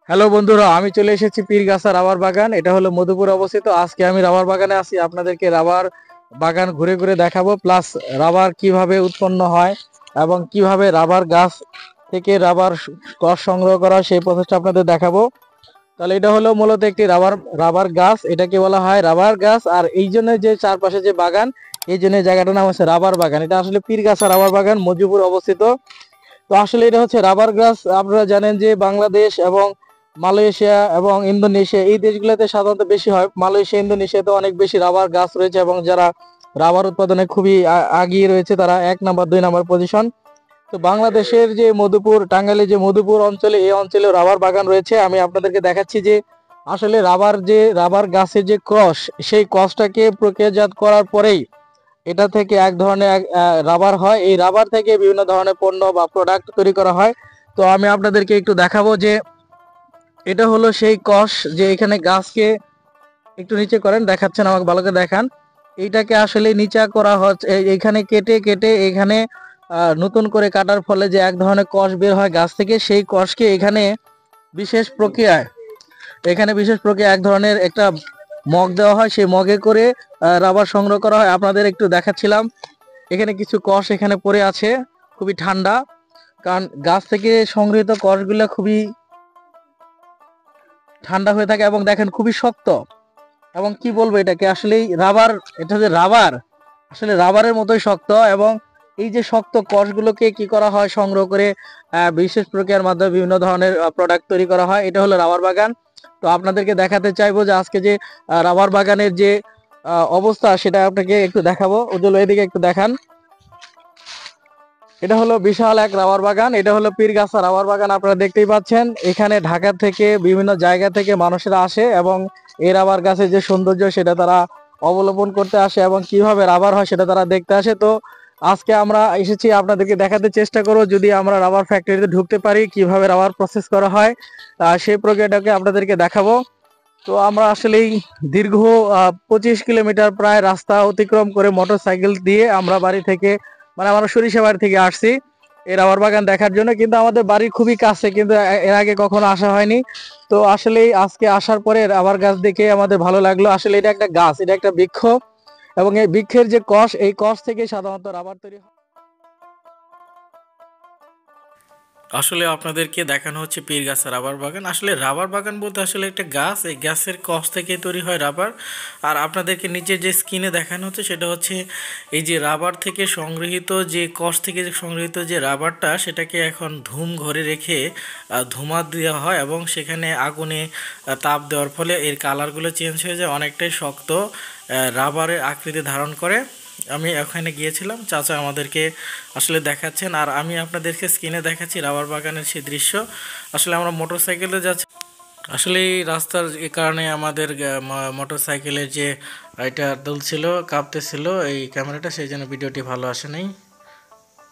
Hello বন্ধুরা, আমি চলে এসেছি পীরগাছা রাবার বাগান। এটা হলো মধুপুরে অবস্থিত। আজকে আমি রাবার বাগানে আছি, আপনাদেরকে রাবার বাগান ঘুরে ঘুরে দেখাবো, প্লাস রাবার কিভাবে উৎপন্ন হয় এবং কিভাবে রাবার গাছ থেকে রাবার কষ সংগ্রহ করা হয় সেই প্রসেসটা আপনাদের দেখাবো। তাহলে এটা হলো মূলত একটি রাবার রাবার গাছ, এটাকে বলা হয় রাবার গাছ। আর এই জন্য যে চারপাশে যে বাগান, এই জন্য জায়গাটার নাম হচ্ছে রাবার বাগান। এটা আসলে পীরগাছা রাবার বাগান মধুপুর অবস্থিত। তো আসলে এটা হচ্ছে রাবার গাছ। আপনারা জানেন যে বাংলাদেশ এবং মালয়েশিয়া এবং ইন্দোনেশিয়া এই দেশগুলোতে সাধারণত বেশি হয়। মালয়েশিয়া ইন্দোনেশিয়াতে অনেক বেশি রাবার গাছ রয়েছে এবং যারা রাবার উৎপাদনে খুবই আগিয়ে রয়েছে, তারা 1 নম্বর 2 নম্বর পজিশন। তো বাংলাদেশের যে মধুপুর, টাঙ্গাইলের যে মধুপুর অঞ্চলে, এই অঞ্চলে রাবার বাগান রয়েছে। আমি আপনাদেরকে দেখাচ্ছি যে আসলে রাবার গাছের যে ক্রস, সেই ক্রসটাকে প্রক্রিয়াজাত করার পরেই এটা থেকে এক ধরনের রাবার হয়। এই রাবার থেকে বিভিন্ন ধরনের পণ্য বা প্রোডাক্ট তৈরি করা হয়। তো আমি আপনাদেরকে একটু দেখাবো যে এটা হলো সেই কষ, যে এখানে গাছকে একটু নিচে করেন, দেখাচ্ছেন আমাকে ভালো করে দেখান। এইটাকে আসলে নিচা করা হচ্ছে, এইখানে কেটে কেটে এখানে নতুন করে কাটার ফলে যে এক ধরনের কষ বের হয় গাছ থেকে, সেই কষকে বিশেষ প্রক্রিয়ায় বিশেষ প্রক্রিয়া এক ধরনের একটা মগ দেওয়া হয়। সেই মগে করে রাবার সংগ্রহ করা হয়। আপনাদের একটু দেখাচ্ছিলাম, এখানে কিছু কষ এখানে পড়ে আছে, খুবই ঠান্ডা, কারণ গাছ থেকে সংগৃহীত কষগুলো খুবই ঠান্ডা হয়ে থাকে এবং দেখেন খুবই শক্ত। এবং কি বলবো, এটাকে আসলেই রাবার, এটা যে রাবার, আসলে রাবারের মতোই শক্ত। এবং এই যে শক্ত কষগুলোকে কি করা হয়, সংগ্রহ করে বিশেষ প্রক্রিয়ার মাধ্যমে বিভিন্ন ধরনের প্রোডাক্ট তৈরি করা হয়। এটা হলো রাবার বাগান। তো আপনাদেরকে দেখাতে চাইবো যে আজকে যে রাবার বাগানের যে অবস্থা, সেটা আপনাকে একটু দেখাবো। উজ্জ্বল, এদিকে একটু দেখান। এটা হলো বিশাল এক রাবার বাগান। এটা হলো পীরগাছা রাবার বাগান। আপনারা দেখতেই পাচ্ছেন, এখানে ঢাকা থেকে বিভিন্ন জায়গা থেকে মানুষেরা আসে এবং এই রাবার গাছের যে সৌন্দর্য, সেটা তারা অবলোকন করতে আসে এবং কিভাবে রাবার হয় সেটা তারা দেখতে আসে। তো আজকে আমরা এসেছি, আপনাদেরকে দেখাতে চেষ্টা করব, যদি আমরা রাবার ফ্যাক্টরিতে ঢুকতে পারি, কিভাবে রাবার প্রসেস করা হয় সেই প্রক্রিয়াটাকে আপনাদেরকে দেখাবো। তো আমরা আসলেই দীর্ঘ 25 কিলোমিটার প্রায় রাস্তা অতিক্রম করে মোটর সাইকেল দিয়ে আমরা বাড়ি থেকে, মানে আমরা সরিষা বাড়ি থেকে আসছি এই রাবার বাগান দেখার জন্য। কিন্তু আমাদের বাড়ি খুবই কাছে, কিন্তু এর আগে কখনো আসা হয়নি। তো আসলেই আজকে আসার পরে রাবার গাছ দেখে আমাদের ভালো লাগলো। আসলে এটা একটা গাছ, এটা একটা বৃক্ষ, এবং এই বৃক্ষের যে কষ, এই কষ থেকে সাধারণত রাবার তৈরি হয়। আসলে আপনাদেরকে দেখানো হচ্ছে পীরগাছা রাবার বাগান। আসলে রাবার বাগান বলতে আসলে একটা গাছ, এই গাছের কষ থেকে তৈরি হয় রাবার। আর আপনাদেরকে নিচে যে স্ক্রিনে দেখানো হচ্ছে সেটা হচ্ছে এই যে রাবার থেকে সংগৃহীত, যে কষ থেকে যে সংগৃহীত যে রাবারটা, সেটাকে এখন ধুম ঘরে রেখে ধুমা দেওয়া হয় এবং সেখানে আগুনে তাপ দেওয়ার ফলে এর কালারগুলো চেঞ্জ হয়ে যায়, অনেকটাই শক্ত রাবারের আকৃতি ধারণ করে। আমি ওখানে গিয়েছিলাম, চাচা আমাদেরকে আসলে দেখাচ্ছেন, আর আমি আপনাদেরকে স্ক্রিনে দেখাচ্ছি রাবার বাগানের সেই দৃশ্য। আসলে আমরা মোটর সাইকেলে যাচ্ছি। আসলে এই রাস্তার কারণে আমাদের মোটর সাইকেলের যে এটা দুলছিল, কাঁপতেছিল এই ক্যামেরাটা, সেই জন্য ভিডিওটি ভালো আসে নাই।